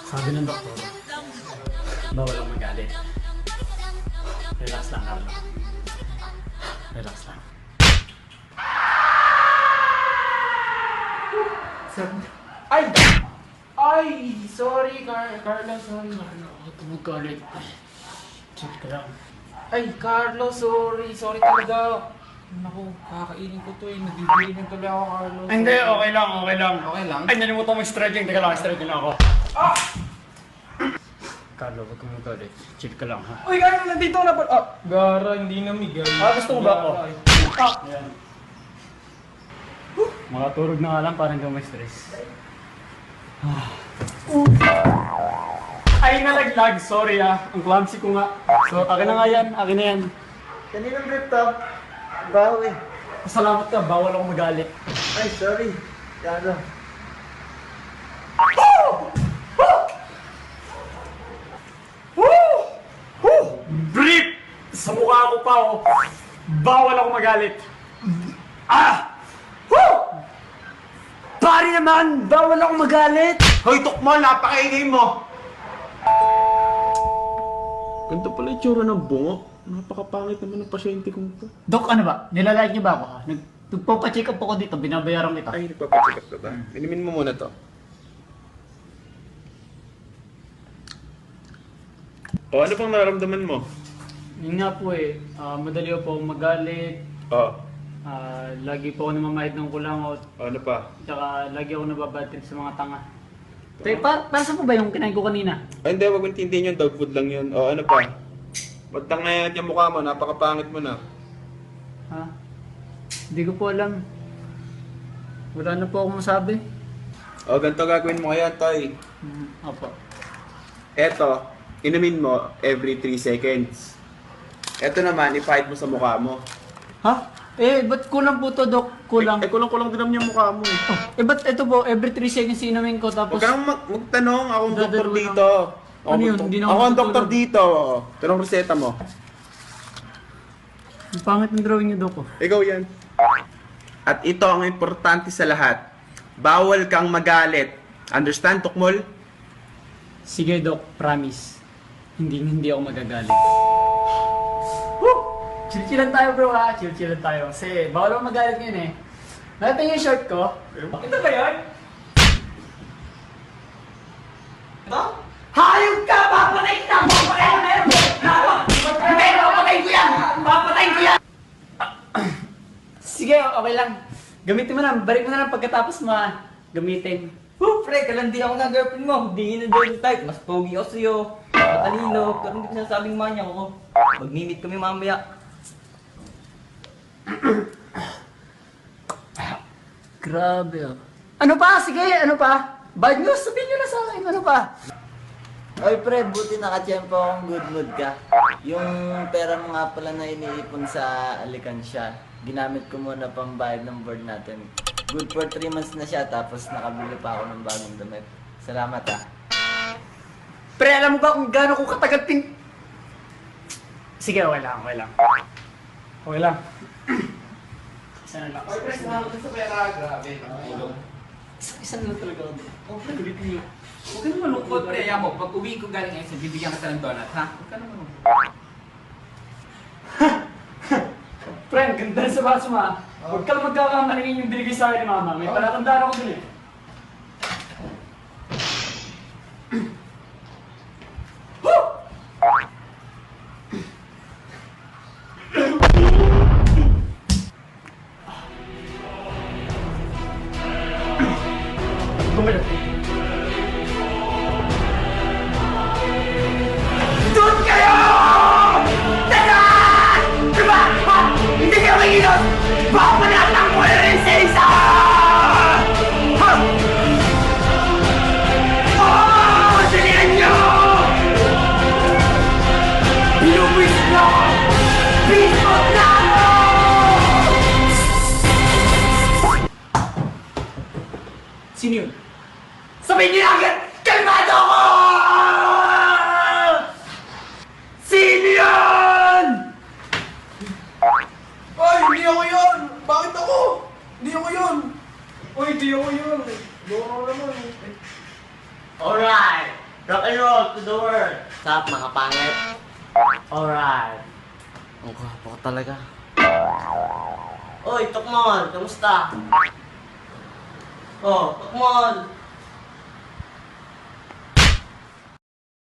Sabi ng doktor, bawal ang magalit. Relax lang, Carlo. Relax lang. Ay! Ay! Sorry, Carlo. Sorry. Huwag ka magalit. Check ka lang. Ay, Carlo, sorry. Sorry talaga. Naku, kakainin ko to eh. Nagbibiling tuloy ako, Carlo. Hindi, okay lang, okay lang. Okay lang? Ay, nalimutan mo yung stretching. Teka lang, stretching lang ako. Ah! Carlo, huwag ka magalit. Chill ka lang, ha? Uy, Carlo, nandito na pa. Ah, Gara, hindi na migay. Gusto mo ba ako? Ah! Ayan. Makatulog na nga lang, parang hindi may stress. Ay, nalaglag. Sorry ang clumsy ko nga. So, akin na nga yan. Akin na yan. Kaninang grip to? Baho eh. Salamat ka. Bawal ako magalit. Ay, sorry. Kano? Brief! Sa mukha ko pa, oh. Bawal ako magalit. Ah! Woo! Pare naman! Bawal ako magalit! Hoy, Tukmol, napakaingay mo! Ganito pala yung tsura ng bungo. Napakapangit naman ng pasyente kong ito. Dok, ano ba? Nilalait niyo ba ako? Ha? Nagpapacheck up ako dito. Binabayaran kita. Ay, nagpapacheck up ka ba? Inumin mo muna to. O, ano pang nararamdaman mo? Yun nga po eh. Madali po ako magalit. O, Lagi po ako namamahid ng kulangot. ano pa? Tsaka lagi ako nababatrip sa mga tanga. Teka, para saan po ba yung kinain ko kanina? Ay, hindi, wag mo intindihin yun. Dog food lang yun. O, ano pa? Ba't tangayat yung mukha mo? Napakapangit mo na. Ha? Hindi ko po alam. Wala na po akong masabi. O, ganito gagawin mo kaya, Toy. Opo. Eto, inumin mo every 3 seconds. Eto naman, ipahid mo sa mukha mo. Ha? Eh, ba't kulang po to, Dok? Kulang. Kulang-kulang din naman yung mukha mo eh. Eh, ba't ito po, every 3 seconds inumin ko tapos... Huwag ka nang magtanong, ako ang doktor Dadalo lang. dito. Ano yun? Hindi na ako Ako ang doktor tutulog. dito. Ito ang reseta mo. Ang pangit ng drawing niyo, Dok. Ikaw yan. At ito ang importante sa lahat. Bawal kang magalit. Understand, Tukmol? Sige, Dok. Promise. Hindi ako magagalit. Chill-chillan tayo, bro, ha? Chill-chillan tayo. Kasi bawal ako magalit ngayon, eh. Nakita niyo yung short ko? Ito ba yun? Ito? Hayop ka! Papatayin kita! Papatayin mo! Papatayin ko yan! Papatayin ko yan! Sige, okay lang. Gamitin mo na. Balik mo na lang pagkatapos mo, ha? Gamitin. Pre, kalandi ako na girlfriend mo. Hindi na doon type. Mas pogi ako sa'yo. Matalino. Pero hindi ko sinasabing manya ko. Mag-meet kami mamaya. Grabe, ah. Ano pa? Sige, ano pa? Bad news, sabihin nyo na sa akin. Ano pa? Oy pre, buti nakatiyempo akong good mood ka. Yung pera mo nga pala na iniipon sa alikansya, ginamit ko muna pang bayad ng board natin. Good for 3 months na siya, tapos nakabili pa ako ng bagong damit. Salamat ah. Pre, alam mo ba kung gaano ko katagal Sige, okay lang, okay lang. Okay lang. Isa na lang. Oy, pre, salamat sa pera. Grabe, nakatulong. Isa na lang talaga ako. Oh, pre, ulitin niyo. Huwag ka naman malungkot, pre. Ayaw mo, pag uwi ko galing ngayon, bibigyan kita ng donut, ha? Huwag ka naman malungkot. Pre, ang ganda sa baso mo, ah. Huwag ka lang magkakamalingin yung binigay sa akin ni Mama. May palatandaan ako dun, eh. Gumalit. Doon kayo! Tara! Diba? Ha? Hindi kayo makikilos! Baka manatang mo na rin sa isa! Ha? Oh! Salihan nyo! Binuwis nyo! Bisot na ako! Sino yun? Sabihin niyo na agad! Kalmado ako! Sino yun? Ay, hindi ako yun! Bakit ako? Hindi ako yun! Uy, di ako yun. Doon ako naman. Alright! Rock and roll to the world! Sup, mga pangit? Alright. Ang gwapo ka talaga. Oy, Tukmol! Kamusta? Oh, Tukmol!